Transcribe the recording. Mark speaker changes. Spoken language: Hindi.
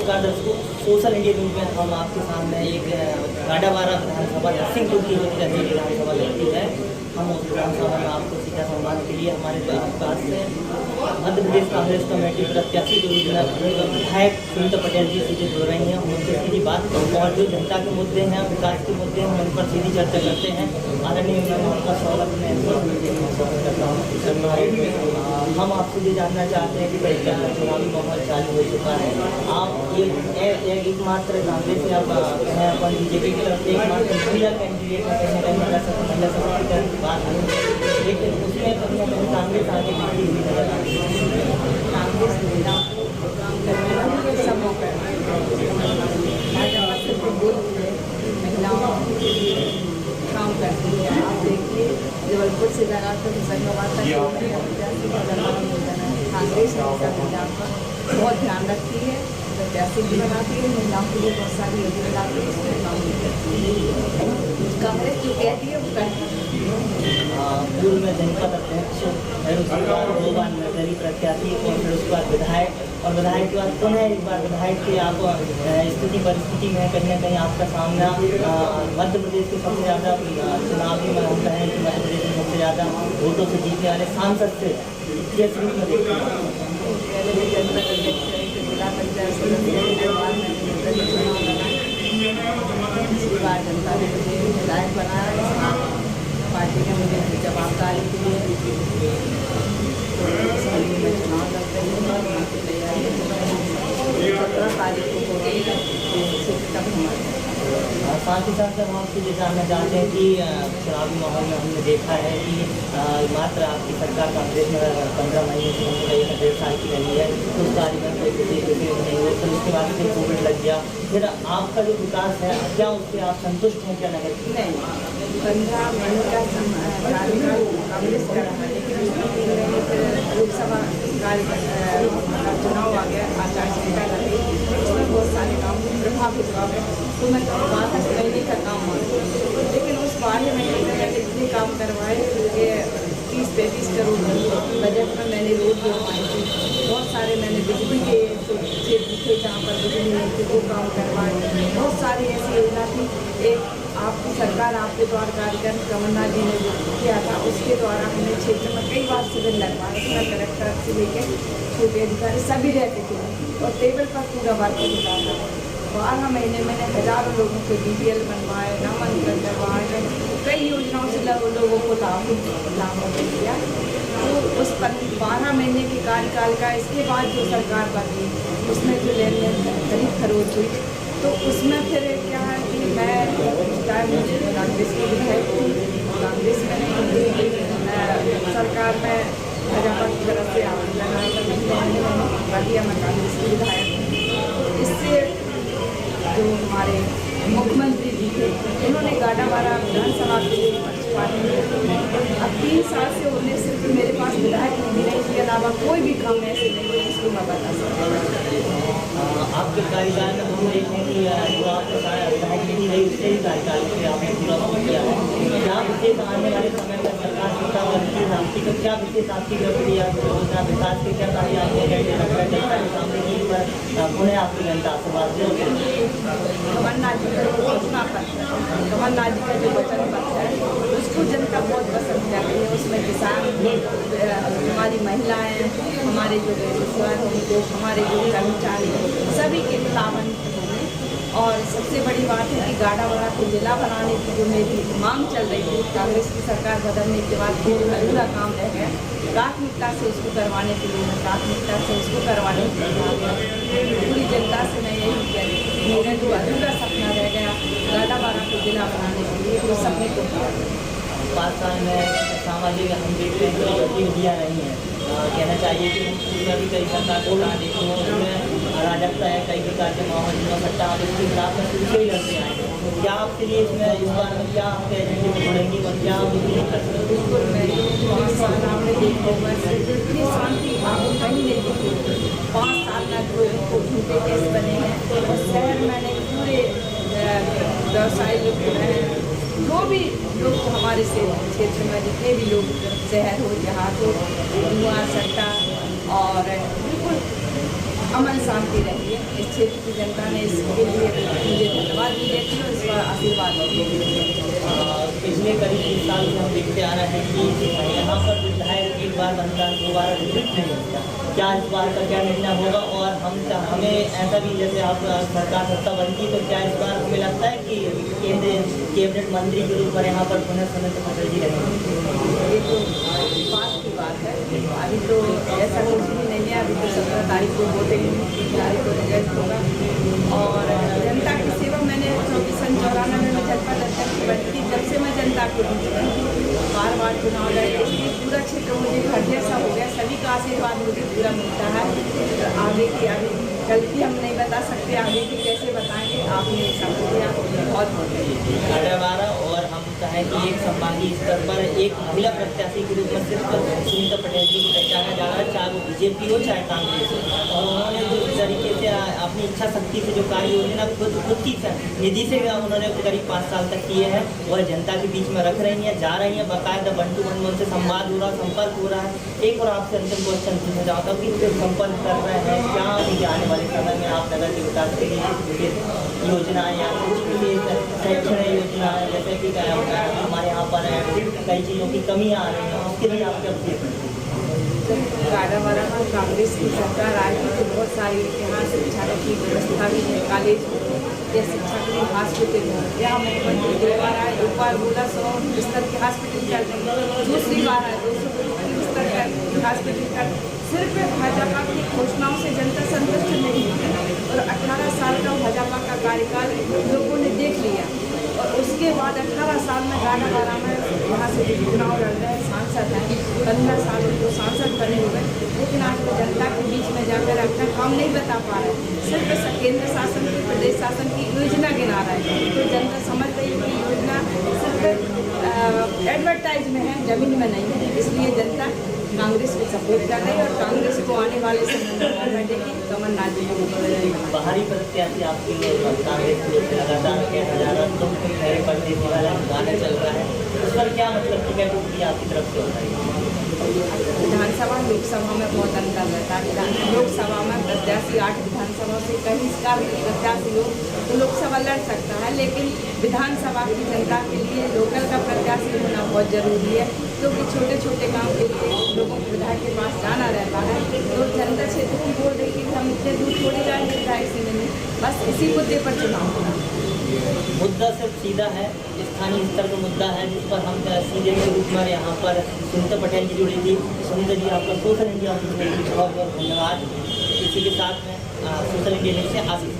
Speaker 1: नमस्कार दर्शकों, सोशल इंडिया न्यूज़ में हम आपके सामने एक गाडावारा विधानसभा नरसिंहपुर की जो विधानसभा लगती है, हम उस विधानसभा में आपको सीधा संवाद के लिए हमारे पास से मध्य प्रदेश कांग्रेस कमेटी प्रत्याशी के रूप में विधायक सुनीता पटेल जी सीधे जुड़ रही हैं। उनसे सीधी बात और जो जनता के मुद्दे हैं, विकास के मुद्दे हैं, उन पर सीधी चर्चा करते हैं। आदरणीय उनका स्वागत मैं करता हूँ। हम आपसे ये जानना चाहते हैं कि चुनावी माहौल चालू हो चुका है, आप ये एकमात्र कांग्रेस से आप कहें अपन बीजेपी की तरफ से एकमात्र महिला कैंडिडेट है, कहीं ना कहीं महिला सशक्तिकरण की बात है, लेकिन उसमें कहीं ना कहीं कांग्रेस आगे बढ़ती हुई नजर आ रही है।
Speaker 2: कांग्रेस महिलाओं को काम करने वाली सब मौका महिलाओं काम करती है। आप देखिए जबलपुर से लगाकर होशंगाबाद कांग्रेस महिलाओं का बहुत ध्यान रखती है, प्रत्याशी भी बनाती है, महिलाओं के लिए बहुत सारी योजना लाती है, उसमें काम भी करती है। कांग्रेस जो कहती है वो करती है।
Speaker 1: पूर्व में जनपद अध्यक्ष, फिर उसके बाद 2 बार निर्दलीय प्रत्याशी और फिर उसके बाद विधायक, और विधायक के बाद पुनः एक बार विधायक की आप स्थिति परिस्थिति में कहीं ना कहीं आपका सामना मध्य प्रदेश के सबसे ज़्यादा चुनावी में हम कहें कि मध्य प्रदेश में सबसे ज़्यादा वोटों से जीतने वाले सांसद से किस रूप में देखते हैं?
Speaker 2: पहले जनपद अध्यक्ष है, फिर जिला पंचायत सदस्य, इसके बाद जनता ने मुझे विधायक बनाया। पार्टी ने मुझे जवाबदारी दी है, इसके लिए मैं चुनाव लड़ रही हूँ और उनकी तैयारी 17 तारीख को
Speaker 1: साथ ही साथ हम आपसे ये जानना चाहते हैं कि चुनावी माहौल में हमने देखा है कि मात्र आपकी सरकार कांग्रेस में 15 महीने से हमने कहीं 1.5 साल की रही है, उस तारीख में कोई नहीं हुए, फिर उसके बाद फिर कोविड लग गया, फिर आपका जो विकास है क्या उससे आप संतुष्ट हैं? क्या नगर
Speaker 2: नहीं 15 महीने का कार्यकाल कांग्रेस का रहा, लेकिन उसमें 3 महीने फिर लोकसभा चुनाव आ गया, आचार संहिता लगी, उसमें बहुत सारे काम प्रभावित हुआ है। तो मैं 12 महीने का काम हुआ, लेकिन उस 12 महीने में मैंने इतने काम करवाए कि 30-35 करोड़ बजट में मैंने रोड बनवाई थी। बहुत सारे मैंने बिजली के क्षेत्र थे जहाँ पर बिजली नहीं थी वो काम करवाए। बहुत सारी ऐसी योजना थी। एक आपकी सरकार आपके द्वारा कार्यक्रम कमलनाथ जी ने जो किया था, उसके द्वारा हमने क्षेत्र में कई बार शिविर लगवाए। उसमें कलेक्टर से लेकर छोटे अधिकारी सभी रहते थे और टेबल पर पूरा वर्क होता था। 12 महीने मैंने हजारों लोगों को BPL बनवाए, नामांकन करवाए, कई योजनाओं से लोगों को लाभ दिया। तो उस 12 महीने के कार्यकाल का इसके बाद जो सरकार बनी उसमें जो लेन देन खरीद फरोख्त हुई, तो उसमें फिर क्या है कि मैं कांग्रेस की विधायक थी, कांग्रेस में नहीं सरकार में भाजपा की तरफ से आवेदन आया, मैं कांग्रेस की विधायक हूँ। इससे जो हमारे मुख्यमंत्री जी थे, इन्होंने गाडावारा विधानसभा के लिए अब 3 साल से उन्हें सिर्फ मेरे पास विधायक नहीं है, इसके अलावा कोई भी काम ऐसे नहीं है जिसको मैं बता सकता।
Speaker 1: आपके कार्यकाल में हम देखें कि जो आपके विधायक की रही उससे ही कार्यकाल से आपने पूरा किया है, क्या विशेष आने वाले समय में सरकार की क्या विशेष आपकी प्रक्रिया योजना विकास के क्या कार्य आगे जनता के सामने की पर पुनः आपकी जनता से बात
Speaker 2: कमलनाथ जी का जो घोषणा पत्र है, कमलनाथ जी का जो वचन पत्र है, उसको जनता बहुत पसंद कर रही है। उसमें किसान, हमारी महिलाएं, हमारे जो बेरोजगार होंगे, हमारे जो कर्मचारी सभी के लाभान्वित होंगे। और सबसे बड़ी बात है कि गाडावारा को जिला बनाने की जो मेरी मांग चल रही थी, कांग्रेस की सरकार बदलने के बाद जो अधूरा काम रह गया, प्राथमिकता से उसको करवाने के लिए प्राथमिकता से उसको करवाने के लिए पूरी जनता से मैं यही कहती हूँ, मेरा जो अधूरा सपना रह गया गाडावारा को जिला बनाने के लिए, वो सपने को पूरा
Speaker 1: 5 साल में सामाजिक हम देखते हैं कि गतिविधियाँ नहीं हैं। कहना चाहिए कि उसमें भी कई सरकार को देखते हैं, उसमें अराजकता है, कई प्रकार के माहौल हो सकता है, आप इसके खिलाफ में शुरू से ही लड़ते आएंगे। क्या आपके लिए इसमें इस बार में क्या आपके एजेंडे में जुड़ेंगी और क्या
Speaker 2: बिल्कुल मैं 5 साल आपने देखा हुआ इतनी शांति आपको कहीं नहीं दिखी। 5 साल में लोगों को झूठे केस बने हैं और शहर मैंने पूरे व्यवसायी लोग हैं, जो भी लोग हमारे से क्षेत्र में जितने भी लोग शहर हो, देहात हो, धुआं सट्टा और बिल्कुल अमन शांति रही है। इस क्षेत्र की जनता ने इसके लिए मुझे धन्यवाद भी देती है और इस पर आशीर्वाद भी देती है।
Speaker 1: पिछले करीब 3 साल से हम देखते आ रहे हैं कि यहाँ पर विधायक एक बार बनता है, 2 बार रिपीट नहीं होता। क्या इस बार का क्या निर्णय होगा? और हमें ऐसा भी, जैसे आप सरकार सत्ता बनती है, तो क्या इस बार हमें लगता है कि केंद्रीय कैबिनेट मंत्री के रूप में यहाँ पर पुनः सुनीता पटेल जी रहेंगे?
Speaker 2: ये तो बात की बात है, अभी तो ऐसा कुछ भी नहीं है। अभी तो 17 तारीख को वोटिंग, 3 तारीख को रिजल्ट होगा। और जनता की सेवा मैंने 1994 में जनपद अध्यक्ष बनती, जब से मैं जनता के बीच में बार बार चुनाव लड़े, इसलिए पूरा क्षेत्र मुझे घर जैसा हो गया। सभी का आशीर्वाद मुझे पूरा मिलता है। आगे की गलती हम नहीं बता सकते, आगे की कैसे बताएंगे, आपने समझ लिया। बहुत बहुत
Speaker 1: और हम चाहें कि एक संभागीय स्तर पर एक महिला प्रत्याशी के रूप में सिर्फ सुनीता पटेल जी को पहचाना जा रहा है, चाहे वो बीजेपी हो चाहे कांग्रेस हो। और उन्होंने जिस तरीके से अपनी इच्छा शक्ति से जो कार्य योजना खुद की निधि से उन्होंने करीब 5 साल तक किए हैं, वह जनता के बीच में रख रही हैं, जा रही हैं, बाकायदा 1 to 1 उनसे संवाद हो रहा, संपर्क हो रहा है। एक और आपसे अंतिम क्वेश्चन पूछना चाहता हूँ कि संपर्क कर रहे हैं क्या अभी आने वाले समय में आप नगर के विकास के लिए योजनाएं या कुछ भी शैक्षणिक योजना है, जैसे कि हमारे यहाँ पर कई चीज़ों की कमी आ रही है, उसके लिए आप क्या
Speaker 2: गाड़ावाड़ा में कांग्रेस की सरकार आई थी तो बहुत सारी यहाँ शिक्षा की व्यवस्था भी है, कॉलेज या शिक्षा के लिए हॉस्पिटल है। यहाँ मुख्यमंत्री 2 बार आए, 1 बार बोला 100 बिस्तर के हॉस्पिटल कर देंगे, दूसरी बार आए 200 बिस्तर का हॉस्पिटल कर। सिर्फ भाजपा की घोषणाओं से जनता संतुष्ट नहीं है और 18 साल का भाजपा का कार्यकाल लोगों ने देख लिया। और उसके बाद 18 साल में गाड़ावाड़ा में यहाँ से चुनाव लड़ रहे सांसद हैं, 15 साल उनको सांसद बने हुए, लेकिन आज वो जनता के बीच में जाकर अपना काम नहीं बता पा रहे। सिर्फ केंद्र शासन की, प्रदेश शासन की योजना गिना रहे हैं, तो जनता समझ रही है कि योजना सिर्फ एडवर्टाइज में है, जमीन में नहीं है। इसलिए जनता कांग्रेस को सपोर्ट कर रही है और कांग्रेस को आने वाले समय में बैठेगी कमलनाथ जी को।
Speaker 1: बाहरी प्रत्याशी आपकी कांग्रेस की लगातार 1000 तो खैर पड़ने वाला गाना चल रहा है, उस पर क्या मतलब टिकट की आपकी तरफ से होता है?
Speaker 2: विधानसभा लोकसभा में बहुत अंतर रहता है। लोकसभा में प्रत्याशी 8 विधानसभा से कहीं का भी प्रत्याशी हो तो लोकसभा लड़ सकता है, लेकिन विधानसभा की जनता के लिए लोकल का प्रत्याशी होना बहुत जरूरी है, क्योंकि छोटे छोटे काम के लिए लोगों को विधायक के पास जाना रहता है। तो जनता क्षेत्र की बोल रही कि हम इतने दूर थोड़ी जाएंगे विधायक से मिलने, बस इसी मुद्दे पर चुनाव होगा।
Speaker 1: मुद्दा सिर्फ सीधा है, स्थानीय स्तर का मुद्दा है, जिस पर हम सीधे के रूप में यहाँ पर सुनीता पटेल जी जुड़ी थी। सुनीता जी आपका सोशल इंडिया बहुत बहुत धन्यवाद। इसी के साथ में सोशल इंडिया से आशीष।